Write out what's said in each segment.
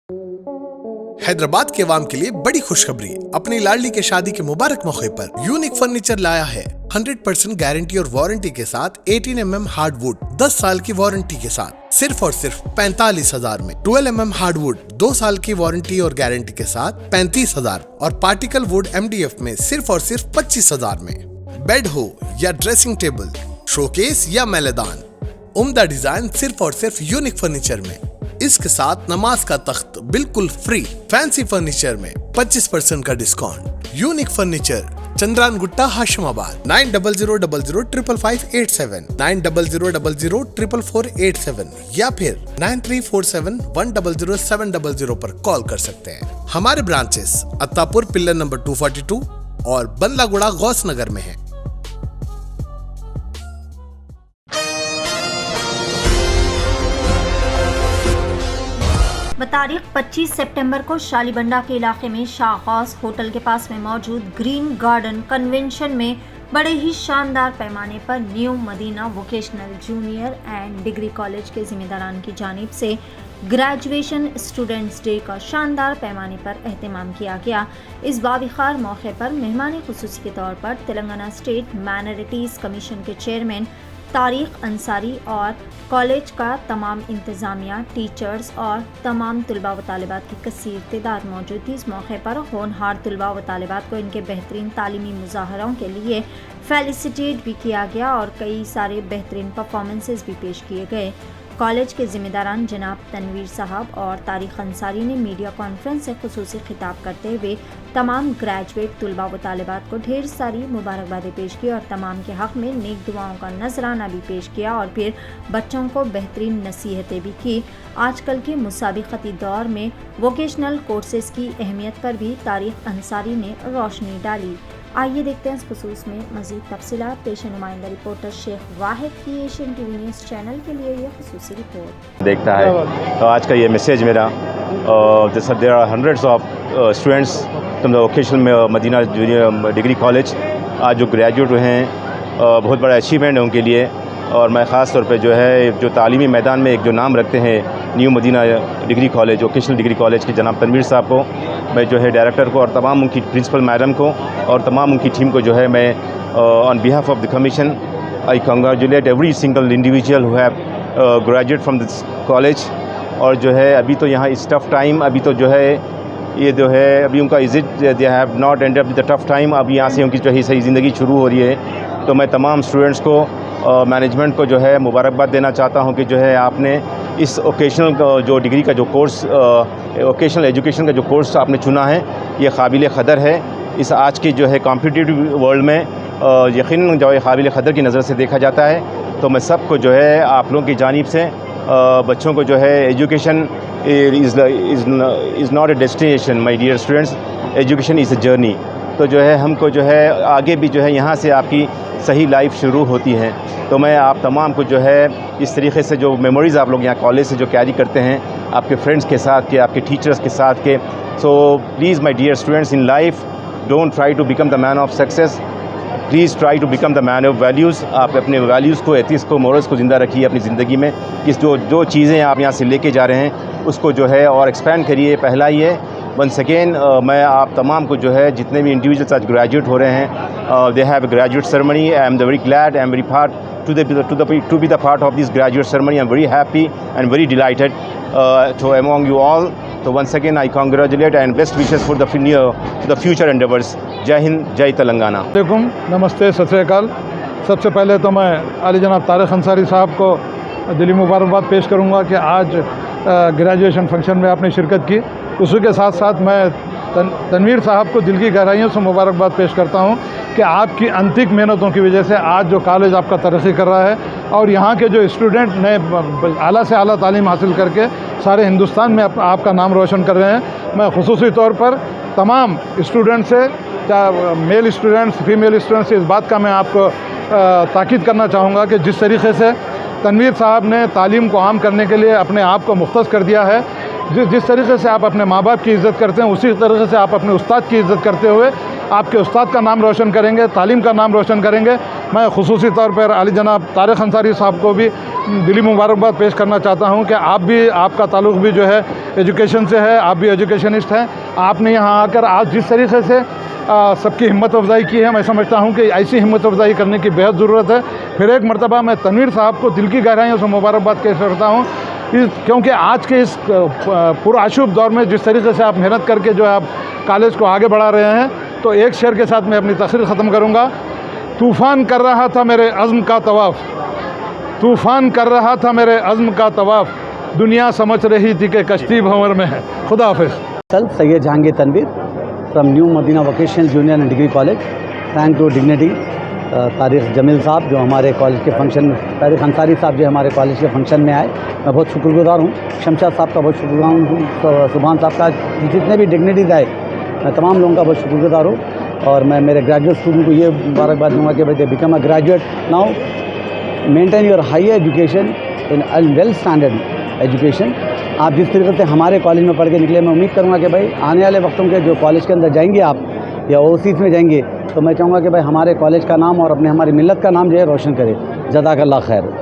हैदराबाद के अवाम के लिए बड़ी खुशखबरी। अपनी लाडली के शादी के मुबारक मौके पर यूनिक फर्नीचर लाया है 100% गारंटी और वारंटी के साथ 18 mm हार्डवुड 10 साल की वारंटी के साथ सिर्फ और सिर्फ 45,000 में। 12 mm हार्डवुड 2 साल की वारंटी और गारंटी के साथ 35,000 और पार्टिकल वुड MDF में सिर्फ और सिर्फ 25,000 में। बेड हो या ड्रेसिंग टेबल, शोकेस या मैलेदान, उम्दा डिजाइन सिर्फ और सिर्फ यूनिक फर्नीचर में। इसके साथ नमाज का तख्त बिल्कुल फ्री। फैंसी फर्नीचर में 25% का discount. Unique furniture, Chandrayangutta, Hashimabad. 9000555587, 9000004487 या फिर 9347100700 पर कॉल कर सकते हैं। हमारे ब्रांचेस अत्तापुर पिल्लर नंबर 242 और बंदलागुड़ा गौस नगर में है। तारीख 25 सितंबर को शालीबंडा के इलाके में शाहगौस होटल के पास में मौजूद ग्रीन गार्डन कन्वेंशन में बड़े ही शानदार पैमाने पर new Madina vocational junior and degree college के जिम्मेदारान की जानिब से ग्रेजुएशन स्टूडेंट्स डे का शानदार पैमाने पर एहतमाम किया गया। इस बाविखार मौके पर मेहमान खुसूसी के तौर पर तेलंगाना स्टेट माइनॉरिटीज़ कमीशन के चेयरमैन तारिक अंसारी और कॉलेज का तमाम इंतज़ामिया, टीचर्स और तमाम तलबा व तालिबात की कसीर तादाद मौजूद थी। इस मौके पर होनहार तलबा व तालिबात को इनके बेहतरीन तालीमी मुज़ाहरों के लिए फेलिसिटेट भी किया गया और कई सारे बेहतरीन परफॉर्मेंसेस भी पेश किए गए। कॉलेज के ज़िम्मेदारान जनाब तनवीर साहब और तारिक अंसारी ने मीडिया कॉन्फ्रेंस से खुसूसी खिताब करते हुए तमाम ग्रेजुएट तलबा व तालिबात को ढेर सारी मुबारकबादें पेश की और तमाम के हक़ में नेक दुआओं का नजराना भी पेश किया और फिर बच्चों को बेहतरीन नसीहतें भी की। आजकल के मुसाबिक़ती दौर में वोकेशनल कोर्सेज की अहमियत पर भी तारिक अंसारी ने रोशनी डाली। आइए देखते हैं इस खुसूस में मज़ीद तफसीलात। पेश नुमाइंदा रिपोर्टर शेख वाहिद की एशियन टीवी न्यूज़ चैनल के लिए यह खुसूसी रिपोर्ट देखता है। तो आज का ये मैसेज मेरा, जैसे there are hundreds of students from the vocational Madina junior degree college. आज जो ग्रेजुएट हुए हैं, बहुत बड़ा अचीवमेंट है उनके लिए। और मैं ख़ास तौर पे जो है जो तालीमी मैदान में एक जो नाम रखते हैं new Madina degree college, vocational degree college के जनाब तनवीर साहब को, मैं जो है डायरेक्टर को और तमाम उनकी प्रिंसिपल मैडम को और तमाम उनकी टीम को जो है मैं on behalf of the commission I congratulate every single individual who have graduate from this college. और जो है अभी तो यहाँ इस टफ़ टाइम, अभी तो जो है ये जो है अभी उनका is it they have not and up the tough time. अब यहाँ से उनकी जो है सही ज़िंदगी शुरू हो रही है। तो मैं तमाम स्टूडेंट्स को, मैनेजमेंट को जो है मुबारकबाद देना चाहता हूँ कि जो है आपने इस ओकेशनल जो डिग्री का जो कोर्स, वोकेशनल एजुकेशन का जो कोर्स आपने चुना है, ये काबिल क़दर है। इस आज की जो है कॉम्पिटिटिव वर्ल्ड में यकीनन जो है काबिल क़दर की नज़र से देखा जाता है। तो मैं सबको जो है आप लोगों की जानिब से बच्चों को जो है education is not a destination my dear students, education is a journey. तो जो है हमको जो है आगे भी जो है यहाँ से आपकी सही लाइफ शुरू होती है। तो मैं आप तमाम को जो है इस तरीके से जो मेमोरीज़ आप लोग यहाँ कॉलेज से जो कैरी करते हैं आपके फ्रेंड्स के साथ के, आपके टीचर्स के साथ के, so please my dear students in life don't try to become the man of success, please try to become the man of values. आप अपने वैल्यूज़ को, एथिक्स को, मोरल्स को ज़िंदा रखिए अपनी ज़िंदगी में। इस जो चीज़ें आप यहाँ से लेके जा रहे हैं उसको जो है और एक्सपेंड करिए, फैलाइए। वंस अगेन मैं आप तमाम को जो है जितने भी इंडिविजुअल्स आज ग्रेजुएट हो रहे हैं, they have a graduate ceremony. I am very glad, I am very part to be the part of this graduate ceremony. I'm very happy and very delighted to among you all. So once again I congratulate and best wishes for the future endeavors. जय हिंद, जय तेलंगाना। नमस्ते, सत श्री अकाल। सबसे पहले तो मैं आली जनाब तारिक अंसारी साहब को दिली मुबारकबाद पेश करूंगा कि आज ग्रेजुएशन फंक्शन में आपने शिरकत की। उसी के साथ साथ मैं तनवीर साहब को दिल की गहराइयों से मुबारकबाद पेश करता हूं कि आपकी अंतिक मेहनतों की वजह से आज जो कॉलेज आपका तरक्की कर रहा है और यहाँ के जो स्टूडेंट नए आला से आला तालीम हासिल करके सारे हिंदुस्तान में आपका नाम रोशन कर रहे हैं। मैं खुसूसी तौर पर तमाम स्टूडेंट से, चाहे मेल स्टूडेंट्स, फीमेल स्टूडेंट्स, इस बात का मैं आपको ताकीद करना चाहूँगा कि जिस तरीके से तनवीर साहब ने तालीम को आम करने के लिए अपने आप को मुख्तस कर दिया है, जिस तरीके से आप अपने माँ बाप की इज़्ज़त करते हैं उसी तरीके से आप अपने उस्ताद की इज़्ज़त करते हुए आपके उस्ताद का नाम रोशन करेंगे, तालीम का नाम रोशन करेंगे। मैं खुसूसी तौर पर आली जनाब तारिक अंसारी साहब को भी दिली मुबारकबाद पेश करना चाहता हूं कि आप भी, आपका ताल्लुक़ भी जो है एजुकेशन से है, आप भी एजुकेशनिस्ट हैं। आपने यहाँ आकर आज जिस तरीके से सबकी हिम्मत अफजाई की है, मैं समझता हूँ कि ऐसी हिम्मत अफजाई करने की बेहद ज़रूरत है। फिर एक मरतबा मैं तनवीर साहब को दिल की गहराइयों से मुबारकबाद पेश करता हूँ, क्योंकि आज के इस पुरआशूब दौर में जिस तरीके से आप मेहनत करके जो है आप कॉलेज को आगे बढ़ा रहे हैं। तो एक शेर के साथ मैं अपनी तकरीर ख़त्म करूँगा। तूफ़ान कर रहा था मेरे अज़्म का तवाफ़, तूफ़ान कर रहा था मेरे अज़्म का तवाफ़, दुनिया समझ रही थी कि कश्ती भंवर में है। खुदा हाफ़िज़। Syed Jahangir Tanveer from new Madina vocational junior and degree college. Thank to dignity Tariq Jameel साहब जो हमारे कॉलेज के फंक्शन में, तारिक अंसारी साहब जो हमारे कॉलेज के फंक्शन में आए, मैं बहुत शुक्रगुजार हूँ। शमशाद साहब का बहुत शुक्रगुजार हूँ, सुभान साहब का, जितने भी डिग्निटीज़ आए मैं तमाम लोगों का बहुत शुक्रगुजार हूँ। और मैं मेरे ग्रेजुएट स्टूडेंट को ये मुबारकबाद दूँगा कि भाई they become a graduate now, maintain your high education in well standard education. आप जिस तरीके से हमारे कॉलेज में पढ़ के निकले, मैं उम्मीद करूँगा कि भाई आने वाले वक्तों के जो कॉलेज के अंदर जाएंगे आप या ओवरसीज़ में जाएंगे, तो मैं चाहूँगा कि भाई हमारे कॉलेज का नाम और हमारी मिल्लत का नाम जो है रोशन करे। जज़ाकल्लाह खैर।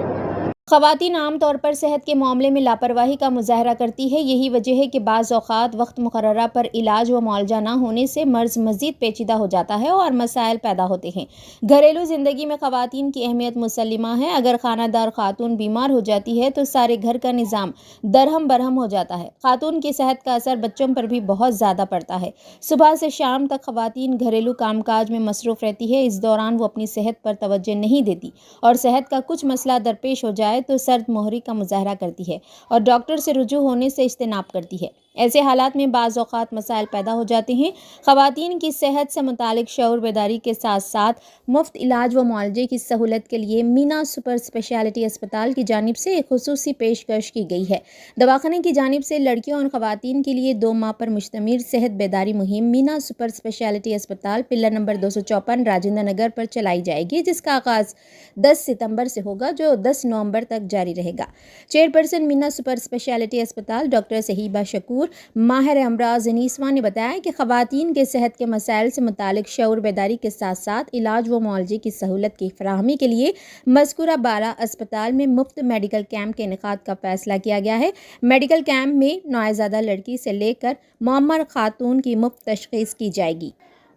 ख़वातीन आम तौर पर सेहत के मामले में लापरवाही का मुजाहरा करती है। यही वजह है कि बाज़ औक़ात वक्त मुकर्ररा पर इलाज व मुआलजा ना होने से मर्ज़ मज़ीद पेचीदा हो जाता है और मसाइल पैदा होते हैं। घरेलू ज़िंदगी में ख़वातीन की अहमियत मुसल्लिमा है। अगर खानादार खातून बीमार हो जाती है तो सारे घर का निज़ाम दरहम बरहम हो जाता है। खातून की सेहत का असर बच्चों पर भी बहुत ज़्यादा पड़ता है। सुबह से शाम तक ख़वातीन घरेलू कामकाज में मसरूफ़ रहती है। इस दौरान वो अपनी सेहत पर तवज्जो नहीं देती और सेहत का कुछ मसला दरपेश हो जाए तो सर्द मोहरी का मुजाहरा करती है और डॉक्टर से रुजू होने से इज्तिनाब करती है। ऐसे हालात में बाज़ औक़ात मसाइल पैदा हो जाते हैं। ख़वातीन की सेहत से मुतालिक शऊर बेदारी के साथ साथ मुफ्त इलाज व मुआलजे की सहूलत के लिए मीना सुपर स्पेशलिटी अस्पताल की जानिब से एक खुसूसी पेशकश की गई है। दवाखाने की जानिब से लड़कियों और ख़वातीन के लिए 2 माह पर मुश्तमिल सेहत बेदारी मुहिम मीना सुपर स्पेशलिटी अस्पताल पिल्लर नंबर 254 राजेंद्र नगर पर चलाई जाएगी, जिसका आगाज़ 10 सितंबर से होगा जो 10 नवंबर तक जारी रहेगा। चेयरपर्सन मीना सुपर स्पेशलिटी अस्पताल डॉक्टर सहीबा शकूर माहिर अमराज नीसवा ने बताया कि ख़वातीन के सेहत के मसाइल से मुतालिक शऊर बेदारी के साथ साथ इलाज व मुआलजे की सहूलत की फराहमी के लिए मज़कूरा बाला अस्पताल में मुफ्त मेडिकल कैंप के इनेकाद का फैसला किया गया है। मेडिकल कैंप में नौज़ायदा लड़की से लेकर मुअम्मर खातून की मुफ्त तशख़ीस की जाएगी।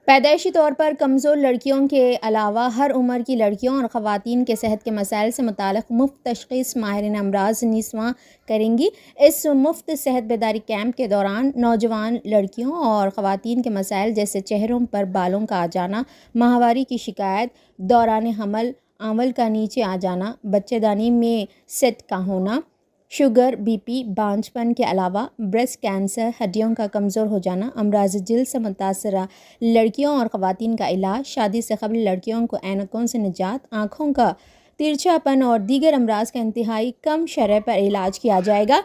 पैदाइशी तौर पर कमज़ोर लड़कियों के अलावा हर उम्र की लड़कियों और ख़वातीन के सेहत के मसाइल से मुताल्लिक़ मुफ्त तशख़ीस माहिरीन अमराज नीसवा करेंगी। इस मुफ्त सेहत बेदारी कैंप के दौरान नौजवान लड़कियों और ख़वातीन के मसाइल जैसे चेहरों पर बालों का आ जाना, माहवारी की शिकायत, दौरान हमल आंवल का नीचे आ जाना, बच्चेदानी में सेट का होना, शुगर, बीपी, बांझपन के अलावा ब्रेस्ट कैंसर, हड्डियों का कमज़ोर हो जाना, अमराज जिल्द से मुतासरा लड़कियों और ख़वातीन का इलाज, शादी से कबल लड़कियों को ऐनकों से निजात, आँखों का तिरछापन और दीगर अमराज का इंतहाई कम शरह पर इलाज किया जाएगा।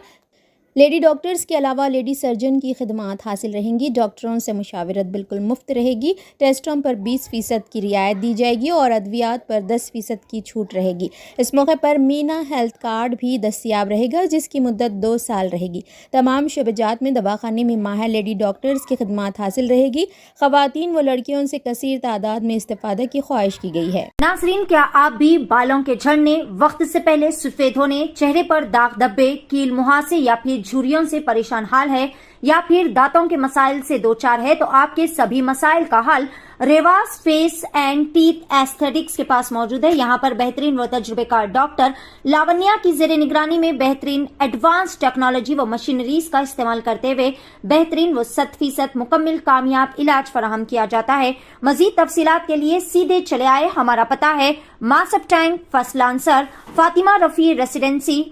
लेडी डॉक्टर्स के अलावा लेडी सर्जन की खिदमात हासिल रहेंगी। डॉक्टरों से मुशावरत बिल्कुल मुफ्त रहेगी। टेस्टों पर 20% की रियायत दी जाएगी और अद्वियात पर 10% की छूट रहेगी। इस मौके पर मीना हेल्थ कार्ड भी दस्तियाब रहेगा, जिसकी मुद्दत 2 साल रहेगी। तमाम शोबेजात में दवाखाने में माहिर लेडी डॉक्टर्स की खिदमात हासिल रहेगी। ख़वातीन व लड़कियों से कसीर तादाद में इस्तेफादे की ख्वाहिश की गई है। नाज़रीन, क्या आप भी बालों के झड़ने, वक्त से पहले सफेद होने, चेहरे पर दाग धब्बे, कील मुहासे या फिर झुर्रियों से परेशान हाल है या फिर दांतों के मसाइल से दो चार है, तो आपके सभी मसाइल का हल Revas face and teeth aesthetics के पास मौजूद है। यहाँ पर बेहतरीन व तजुर्बेकार डॉक्टर लावण्या की जेर निगरानी में बेहतरीन एडवांस टेक्नोलॉजी व मशीनरीज का इस्तेमाल करते हुए बेहतरीन व 100% मुकम्मल कामयाब इलाज फराहम किया जाता है। मजीद तफसीलात के लिए सीधे चले आए। हमारा पता है Masab tank, first lancer, Fatima Rafi residency,